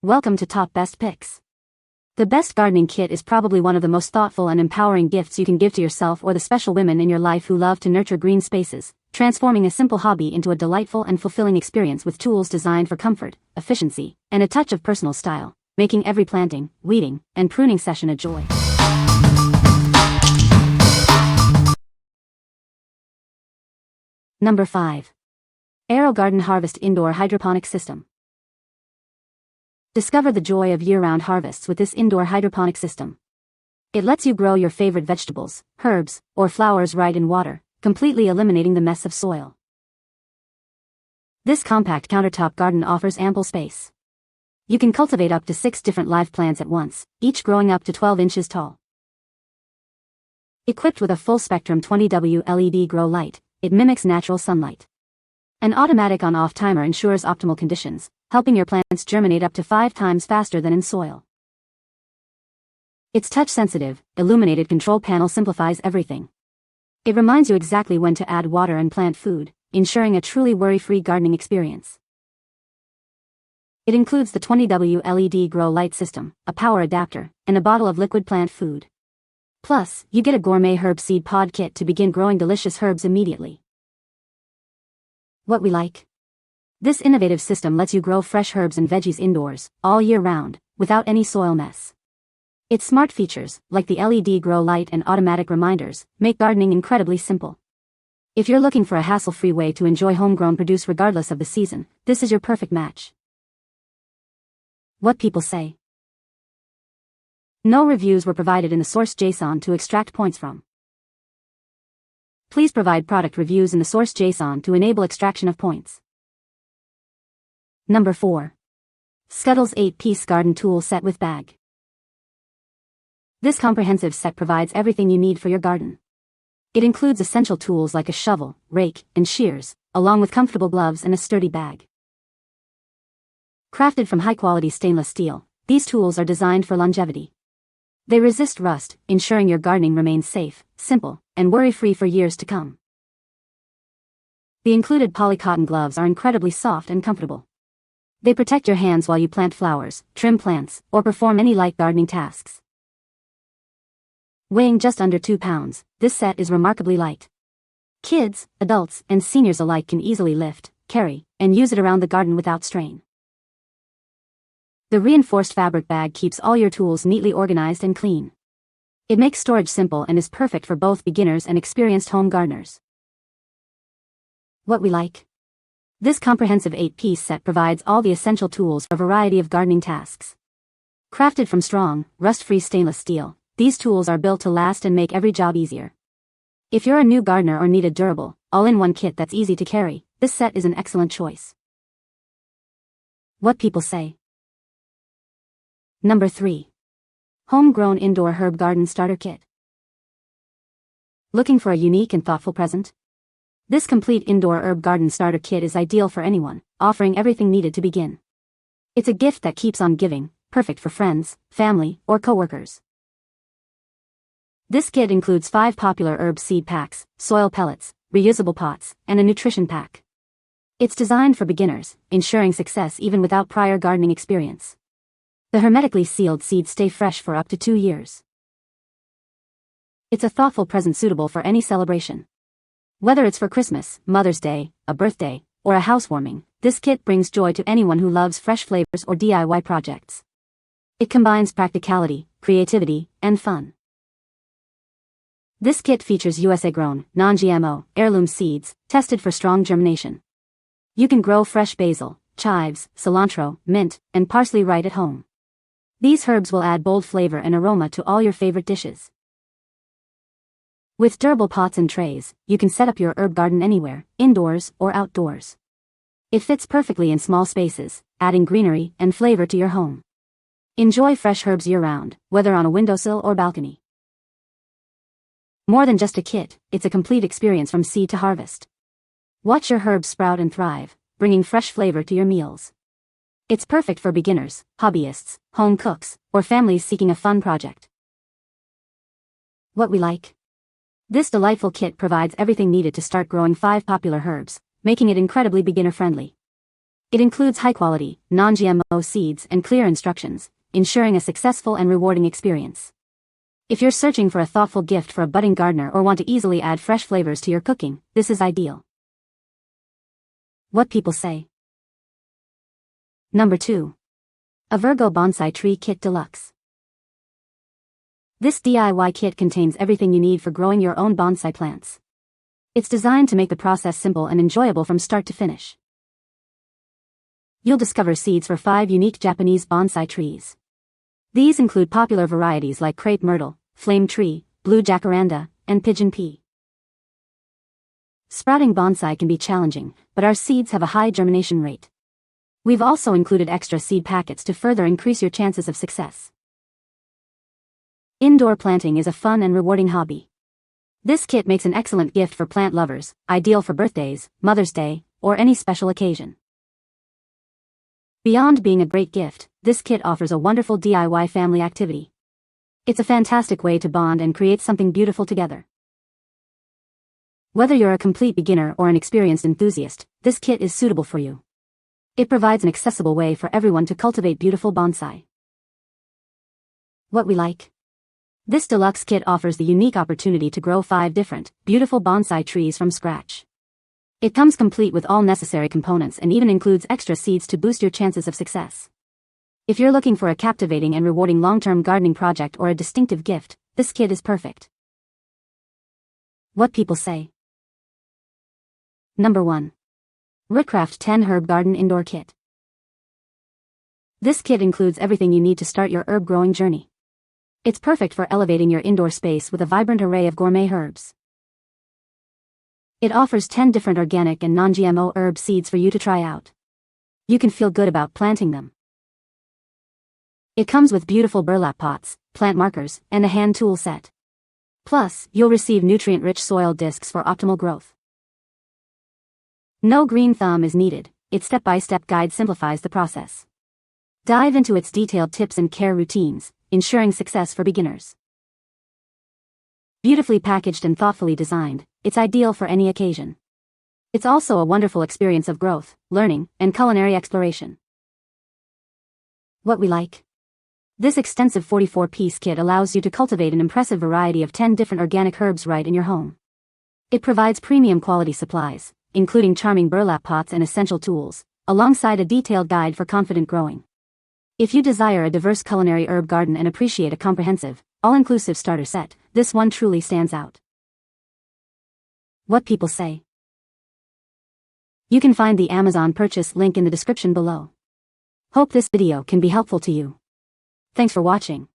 Welcome to Top Best Picks. The best gardening kit is probably one of the most thoughtful and empowering gifts you can give to yourself or the special women in your life who love to nurture green spaces, transforming a simple hobby into a delightful and fulfilling experience with tools designed for comfort, efficiency, and a touch of personal style, making every planting, weeding, and pruning session a joy. Number 5. AeroGarden Harvest Indoor Hydroponic System. Discover the joy of year-round harvests with this indoor hydroponic system. It lets you grow your favorite vegetables, herbs, or flowers right in water, completely eliminating the mess of soil. This compact countertop garden offers ample space. You can cultivate up to 6 different live plants at once, each growing up to 12 inches tall. Equipped with a full-spectrum 20W LED grow light, it mimics natural sunlight. An automatic on-off timer ensures optimal conditions, helping your plants germinate up to 5 times faster than in soil. Its touch-sensitive, illuminated control panel simplifies everything. It reminds you exactly when to add water and plant food, ensuring a truly worry-free gardening experience. It includes the 20W LED grow light system, a power adapter, and a bottle of liquid plant food. Plus, you get a gourmet herb seed pod kit to begin growing delicious herbs immediately. What we like? This innovative system lets you grow fresh herbs and veggies indoors, all year round, without any soil mess. Its smart features, like the LED grow light and automatic reminders, make gardening incredibly simple. If you're looking for a hassle-free way to enjoy homegrown produce regardless of the season, this is your perfect match. What people say. No reviews were provided in the source JSON to extract points from. Please provide product reviews in the source JSON to enable extraction of points. Number 4. Scuddles 8-piece garden tool set with bag. This comprehensive set provides everything you need for your garden. It includes essential tools like a shovel, rake, and shears, along with comfortable gloves and a sturdy bag. Crafted from high-quality stainless steel, these tools are designed for longevity. They resist rust, ensuring your gardening remains safe, simple, and worry-free for years to come. The included polycotton gloves are incredibly soft and comfortable. They protect your hands while you plant flowers, trim plants, or perform any light gardening tasks. Weighing just under 2 pounds, this set is remarkably light. Kids, adults, and seniors alike can easily lift, carry, and use it around the garden without strain. The reinforced fabric bag keeps all your tools neatly organized and clean. It makes storage simple and is perfect for both beginners and experienced home gardeners. What we like? This comprehensive 8-piece set provides all the essential tools for a variety of gardening tasks. Crafted from strong, rust-free stainless steel, these tools are built to last and make every job easier. If you're a new gardener or need a durable, all-in-one kit that's easy to carry, this set is an excellent choice. What people say. Number 3. Homegrown Indoor Herb Garden Starter Kit. Looking for a unique and thoughtful present? This complete indoor herb garden starter kit is ideal for anyone, offering everything needed to begin. It's a gift that keeps on giving, perfect for friends, family, or coworkers. This kit includes 5 popular herb seed packs, soil pellets, reusable pots, and a nutrition pack. It's designed for beginners, ensuring success even without prior gardening experience. The hermetically sealed seeds stay fresh for up to 2 years. It's a thoughtful present suitable for any celebration. Whether it's for Christmas, Mother's Day, a birthday, or a housewarming, this kit brings joy to anyone who loves fresh flavors or DIY projects. It combines practicality, creativity, and fun. This kit features USA-grown, non-GMO, heirloom seeds, tested for strong germination. You can grow fresh basil, chives, cilantro, mint, and parsley right at home. These herbs will add bold flavor and aroma to all your favorite dishes. With durable pots and trays, you can set up your herb garden anywhere, indoors or outdoors. It fits perfectly in small spaces, adding greenery and flavor to your home. Enjoy fresh herbs year-round, whether on a windowsill or balcony. More than just a kit, it's a complete experience from seed to harvest. Watch your herbs sprout and thrive, bringing fresh flavor to your meals. It's perfect for beginners, hobbyists, home cooks, or families seeking a fun project. What we like? This delightful kit provides everything needed to start growing 5 popular herbs, making it incredibly beginner-friendly. It includes high-quality, non-GMO seeds and clear instructions, ensuring a successful and rewarding experience. If you're searching for a thoughtful gift for a budding gardener or want to easily add fresh flavors to your cooking, this is ideal. What people say. Number 2. AVERGO Bonsai Tree Kit Deluxe. This DIY kit contains everything you need for growing your own bonsai plants. It's designed to make the process simple and enjoyable from start to finish. You'll discover seeds for 5 unique Japanese bonsai trees. These include popular varieties like crepe myrtle, flame tree, blue jacaranda, and pigeon pea. Sprouting bonsai can be challenging, but our seeds have a high germination rate. We've also included extra seed packets to further increase your chances of success. Indoor planting is a fun and rewarding hobby. This kit makes an excellent gift for plant lovers, ideal for birthdays, Mother's Day, or any special occasion. Beyond being a great gift, this kit offers a wonderful DIY family activity. It's a fantastic way to bond and create something beautiful together. Whether you're a complete beginner or an experienced enthusiast, this kit is suitable for you. It provides an accessible way for everyone to cultivate beautiful bonsai. What we like. This deluxe kit offers the unique opportunity to grow 5 different, beautiful bonsai trees from scratch. It comes complete with all necessary components and even includes extra seeds to boost your chances of success. If you're looking for a captivating and rewarding long-term gardening project or a distinctive gift, this kit is perfect. What people say. Number 1. ROOTCRAFT 10 Herb Garden Indoor Kit. This kit includes everything you need to start your herb growing journey. It's perfect for elevating your indoor space with a vibrant array of gourmet herbs. It offers 10 different organic and non-GMO herb seeds for you to try out. You can feel good about planting them. It comes with beautiful burlap pots, plant markers, and a hand tool set. Plus, you'll receive nutrient-rich soil discs for optimal growth. No green thumb is needed. Its step-by-step guide simplifies the process. Dive into its detailed tips and care routines, ensuring success for beginners. Beautifully packaged and thoughtfully designed, it's ideal for any occasion. It's also a wonderful experience of growth, learning, and culinary exploration. What we like. This extensive 44-piece kit allows you to cultivate an impressive variety of 10 different organic herbs right in your home. It provides premium quality supplies, including charming burlap pots and essential tools, alongside a detailed guide for confident growing. If you desire a diverse culinary herb garden and appreciate a comprehensive, all-inclusive starter set, this one truly stands out. What people say. You can find the Amazon purchase link in the description below. Hope this video can be helpful to you. Thanks for watching.